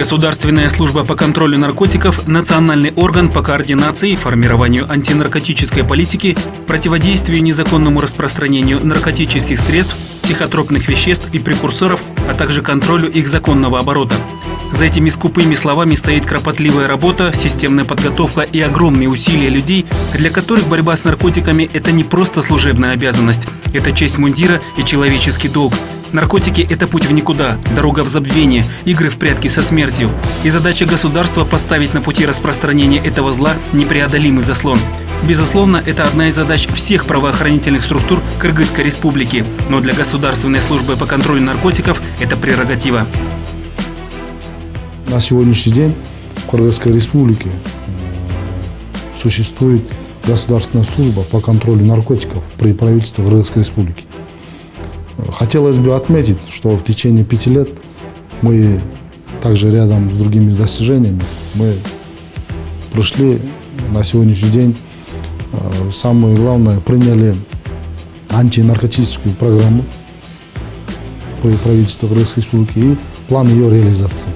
Государственная служба по контролю наркотиков – национальный орган по координации, формированию антинаркотической политики, противодействию незаконному распространению наркотических средств, психотропных веществ и прекурсоров, а также контролю их законного оборота. За этими скупыми словами стоит кропотливая работа, системная подготовка и огромные усилия людей, для которых борьба с наркотиками – это не просто служебная обязанность, это честь мундира и человеческий долг. Наркотики – это путь в никуда, дорога в забвение, игры в прятки со смертью. И задача государства – поставить на пути распространения этого зла непреодолимый заслон. Безусловно, это одна из задач всех правоохранительных структур Кыргызской Республики. Но для Государственной службы по контролю наркотиков это прерогатива. На сегодняшний день в Кыргызской Республике существует Государственная служба по контролю наркотиков при правительстве Кыргызской Республики. Хотелось бы отметить, что в течение 5 лет мы также рядом с другими достижениями мы прошли на сегодняшний день, самое главное, приняли антинаркотическую программу при правительстве Кыргызской Республики и план ее реализации.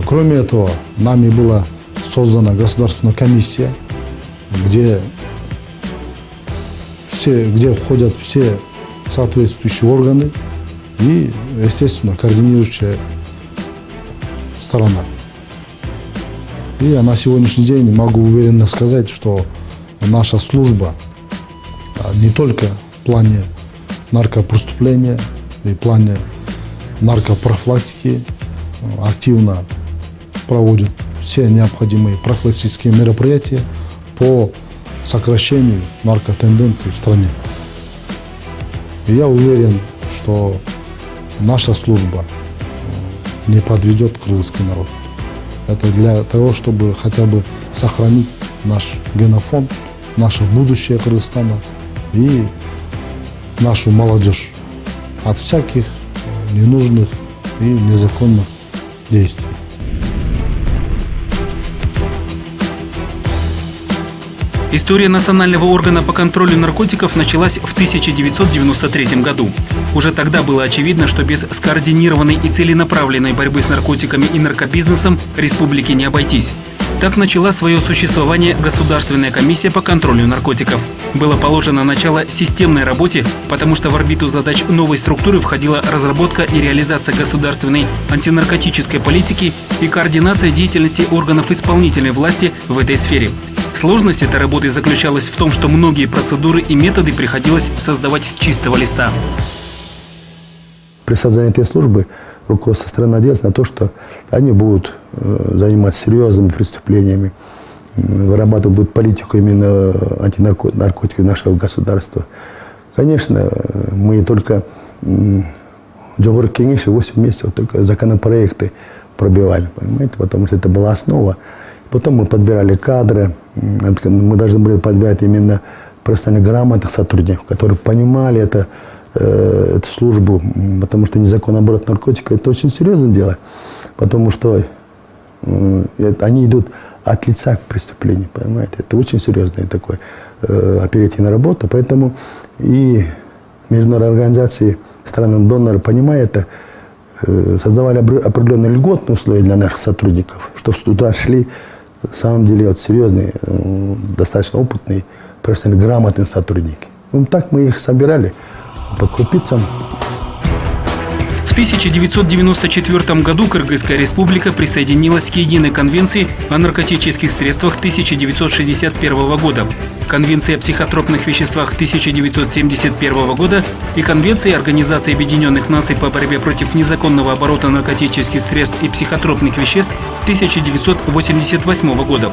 Кроме этого, нами была создана государственная комиссия, где входят все соответствующие органы и, естественно, координирующая сторона. И на сегодняшний день могу уверенно сказать, что наша служба не только в плане наркопреступления и в плане наркопрофилактики активно проводит все необходимые профилактические мероприятия по сокращению наркотенденций в стране. И я уверен, что наша служба не подведет кыргызский народ. Это для того, чтобы хотя бы сохранить наш генофонд, наше будущее Кыргызстана и нашу молодежь от всяких ненужных и незаконных действий. История национального органа по контролю наркотиков началась в 1993 году. Уже тогда было очевидно, что без скоординированной и целенаправленной борьбы с наркотиками и наркобизнесом республике не обойтись. Так начала свое существование Государственная комиссия по контролю наркотиков. Было положено начало системной работе, потому что в орбиту задач новой структуры входила разработка и реализация государственной антинаркотической политики и координация деятельности органов исполнительной власти в этой сфере. Сложность этой работы заключалась в том, что многие процедуры и методы приходилось создавать с чистого листа. При создании этой службы руководство страны надеялся на то, что они будут заниматься серьезными преступлениями, вырабатывать будут политику именно антинаркотиков нашего государства. Конечно, мы только в Джогору Кенеше 8 месяцев только законопроекты пробивали, понимаете, потому что это была основа. Потом мы подбирали кадры, мы должны были подбирать именно профессионально грамотных сотрудников, которые понимали эту службу, потому что незаконный оборот наркотиков – это очень серьезное дело, потому что они идут от лица к преступлению, понимаете, это очень серьезная такая оперативная работа, поэтому и международные организации, страны-доноры, понимая это, создавали определенные льготные условия для наших сотрудников, чтобы туда шли, на самом деле, вот серьезные, достаточно опытные, профессионально грамотные сотрудники. Ну, так мы их собирали по крупицам. В 1994 году Кыргызская республика присоединилась к Единой конвенции о наркотических средствах 1961 года, Конвенции о психотропных веществах 1971 года и Конвенции Организации Объединенных Наций по борьбе против незаконного оборота наркотических средств и психотропных веществ 1988 года.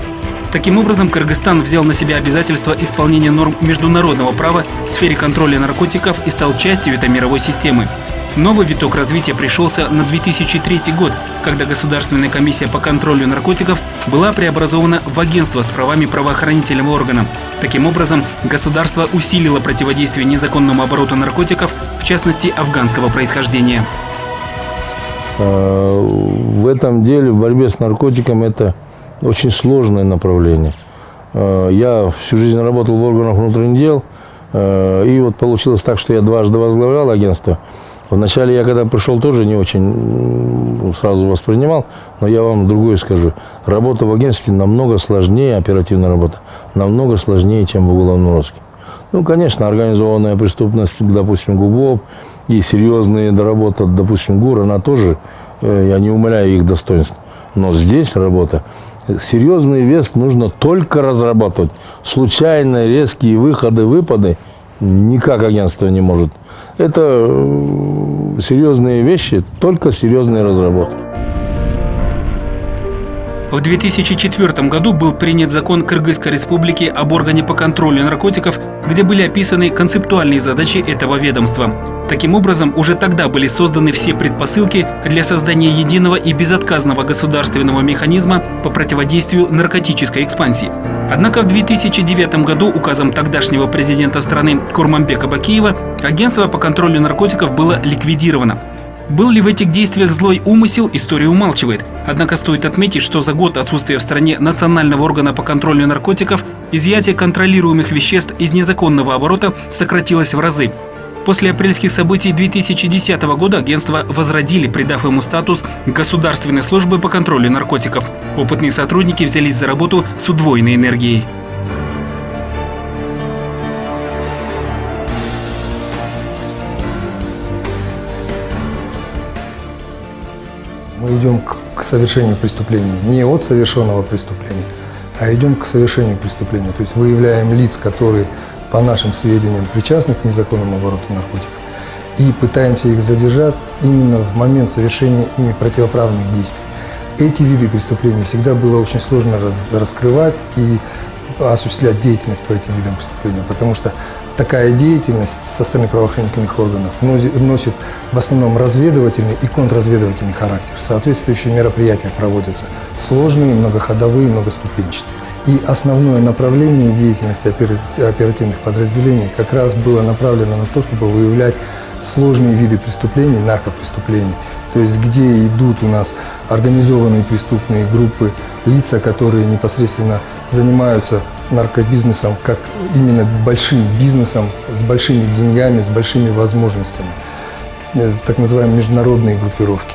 Таким образом, Кыргызстан взял на себя обязательство исполнения норм международного права в сфере контроля наркотиков и стал частью этой мировой системы. Новый виток развития пришелся на 2003 год, когда Государственная комиссия по контролю наркотиков была преобразована в агентство с правами правоохранительного органа. Таким образом, государство усилило противодействие незаконному обороту наркотиков, в частности, афганского происхождения. В этом деле, в борьбе с наркотиками, это очень сложное направление. Я всю жизнь работал в органах внутренних дел, и вот получилось так, что я дважды возглавлял агентство Вначале я, когда пришел, тоже не очень сразу воспринимал, но я вам другое скажу. Работа в агентстве намного сложнее, оперативная работа, намного сложнее, чем в уголовном розыске. Ну, конечно, организованная преступность, допустим, ГУБОП и серьезные работа, допустим, ГУР, она тоже, я не умаляю их достоинств. Но здесь работа, серьезный вес нужно только разрабатывать. Случайные резкие выходы, выпады никак агентство не может. Это серьезные вещи, только серьезные разработки. В 2004 году был принят закон Кыргызской республики об органе по контролю наркотиков, где были описаны концептуальные задачи этого ведомства. Таким образом, уже тогда были созданы все предпосылки для создания единого и безотказного государственного механизма по противодействию наркотической экспансии. Однако в 2009 году указом тогдашнего президента страны Курманбека Бакиева агентство по контролю наркотиков было ликвидировано. Был ли в этих действиях злой умысел, история умалчивает. Однако стоит отметить, что за год отсутствия в стране национального органа по контролю наркотиков изъятие контролируемых веществ из незаконного оборота сократилось в разы. После апрельских событий 2010 года агентство возродили, придав ему статус государственной службы по контролю наркотиков. Опытные сотрудники взялись за работу с удвоенной энергией. Мы идем к совершению преступления. Не от совершенного преступления, а идем к совершению преступления. То есть выявляем лиц, которые, по нашим сведениям, причастны к незаконному обороту наркотиков, и пытаемся их задержать именно в момент совершения ими противоправных действий. Эти виды преступлений всегда было очень сложно раскрывать и осуществлять деятельность по этим видам преступления, потому что такая деятельность со стороны правоохранительных органов носит в основном разведывательный и контрразведывательный характер. Соответствующие мероприятия проводятся сложные, многоходовые, многоступенчатые. И основное направление деятельности оперативных подразделений как раз было направлено на то, чтобы выявлять сложные виды преступлений, наркопреступлений. То есть где идут у нас организованные преступные группы, лица, которые непосредственно занимаются наркобизнесом, как именно большим бизнесом, с большими деньгами, с большими возможностями. Так называемые международные группировки.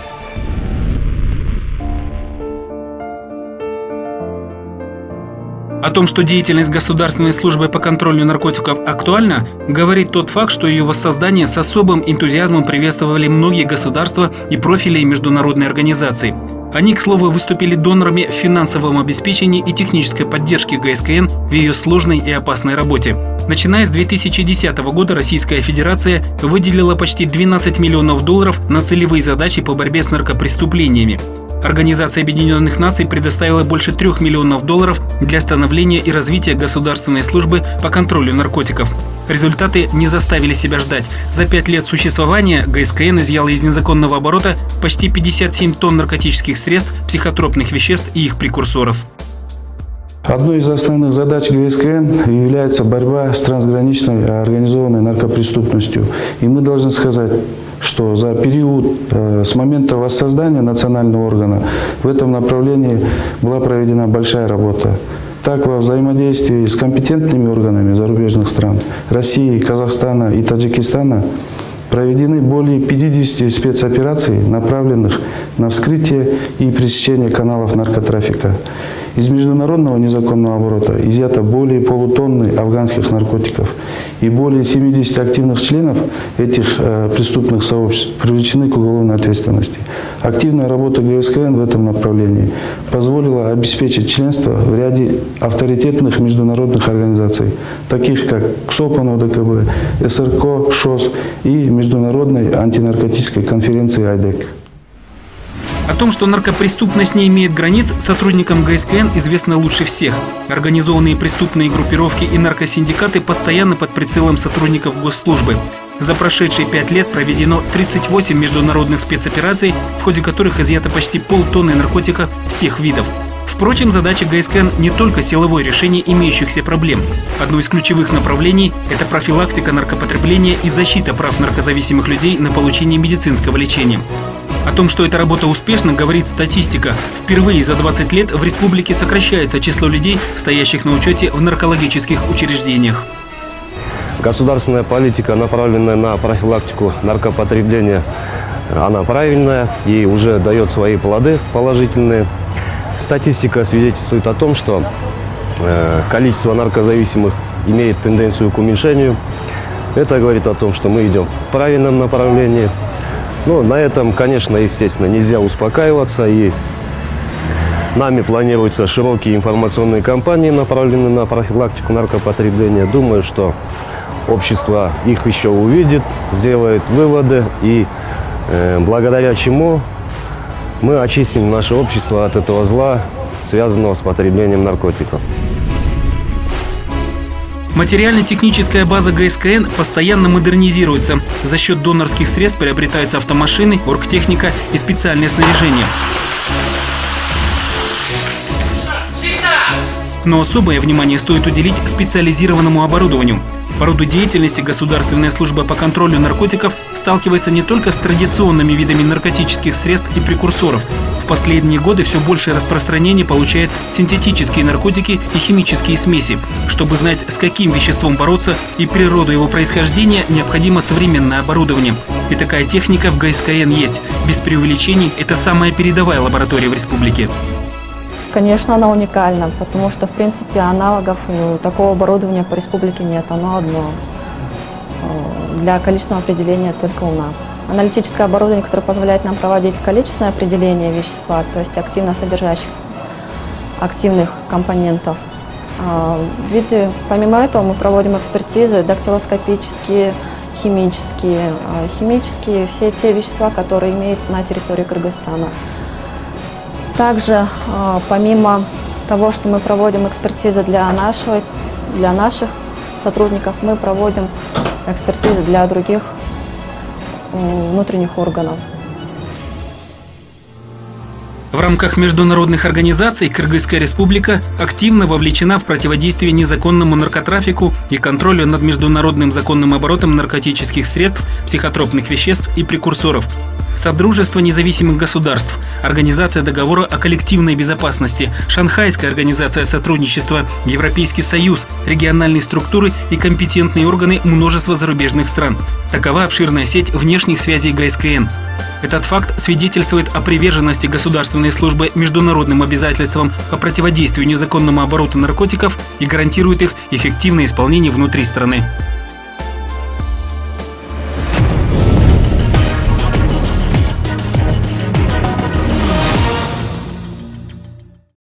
О том, что деятельность Государственной службы по контролю наркотиков актуальна, говорит тот факт, что ее воссоздание с особым энтузиазмом приветствовали многие государства и профили международной организации. Они, к слову, выступили донорами в финансовом обеспечении и технической поддержке ГСКН в ее сложной и опасной работе. Начиная с 2010 года Российская Федерация выделила почти 12 миллионов долларов на целевые задачи по борьбе с наркопреступлениями. Организация Объединенных Наций предоставила больше 3 миллионов долларов для становления и развития Государственной службы по контролю наркотиков. Результаты не заставили себя ждать. За 5 лет существования ГСКН изъяла из незаконного оборота почти 57 тонн наркотических средств, психотропных веществ и их прекурсоров. Одной из основных задач ГСКН является борьба с трансграничной организованной наркопреступностью. И мы должны сказать, что за период с момента воссоздания национального органа в этом направлении была проведена большая работа. Так, во взаимодействии с компетентными органами зарубежных стран России, Казахстана и Таджикистана проведены более 50 спецопераций, направленных на вскрытие и пресечение каналов наркотрафика. Из международного незаконного оборота изъято более полутонны афганских наркотиков, и более 70 активных членов этих преступных сообществ привлечены к уголовной ответственности. Активная работа ГСКН в этом направлении позволила обеспечить членство в ряде авторитетных международных организаций, таких как КСОПАН ОДКБ, СРК, ШОС и Международной антинаркотической конференции АЙДЭК. О том, что наркопреступность не имеет границ, сотрудникам ГСКН известно лучше всех. Организованные преступные группировки и наркосиндикаты постоянно под прицелом сотрудников госслужбы. За прошедшие 5 лет проведено 38 международных спецопераций, в ходе которых изъято почти полтонны наркотика всех видов. Впрочем, задача ГСКН не только силовое решение имеющихся проблем. Одно из ключевых направлений – это профилактика наркопотребления и защита прав наркозависимых людей на получение медицинского лечения. О том, что эта работа успешна, говорит статистика. Впервые за 20 лет в республике сокращается число людей, стоящих на учете в наркологических учреждениях. Государственная политика, направленная на профилактику наркопотребления, она правильная и уже дает свои плоды положительные. Статистика свидетельствует о том, что количество наркозависимых имеет тенденцию к уменьшению. Это говорит о том, что мы идем в правильном направлении. Но на этом, конечно, естественно, нельзя успокаиваться. И нами планируются широкие информационные кампании, направленные на профилактику наркопотребления. Думаю, что общество их еще увидит, сделает выводы, и благодаря чему мы очистим наше общество от этого зла, связанного с потреблением наркотиков. Материально-техническая база ГСКН постоянно модернизируется. За счет донорских средств приобретаются автомашины, оргтехника и специальное снаряжение. Но особое внимание стоит уделить специализированному оборудованию. По роду деятельности Государственная служба по контролю наркотиков сталкивается не только с традиционными видами наркотических средств и прекурсоров. В последние годы все большее распространение получают синтетические наркотики и химические смеси. Чтобы знать, с каким веществом бороться и природу его происхождения, необходимо современное оборудование. И такая техника в ГСКН есть. Без преувеличений, это самая передовая лаборатория в республике. Конечно, она уникальна, потому что, в принципе, аналогов такого оборудования по республике нет. Оно одно. Для количественного определения только у нас. Аналитическое оборудование, которое позволяет нам проводить количественное определение вещества, то есть активно содержащих активных компонентов. Помимо этого мы проводим экспертизы дактилоскопические, химические. Химические – все те вещества, которые имеются на территории Кыргызстана. Также, помимо того, что мы проводим экспертизы для наших сотрудников, мы проводим экспертизы для других внутренних органов. В рамках международных организаций Кыргызская республика активно вовлечена в противодействие незаконному наркотрафику и контролю над международным законным оборотом наркотических средств, психотропных веществ и прекурсоров. Содружество независимых государств, Организация договора о коллективной безопасности, Шанхайская организация сотрудничества, Европейский союз, региональные структуры и компетентные органы множества зарубежных стран. Такова обширная сеть внешних связей ГСКН. Этот факт свидетельствует о приверженности государственной службы международным обязательствам по противодействию незаконному обороту наркотиков и гарантирует их эффективное исполнение внутри страны.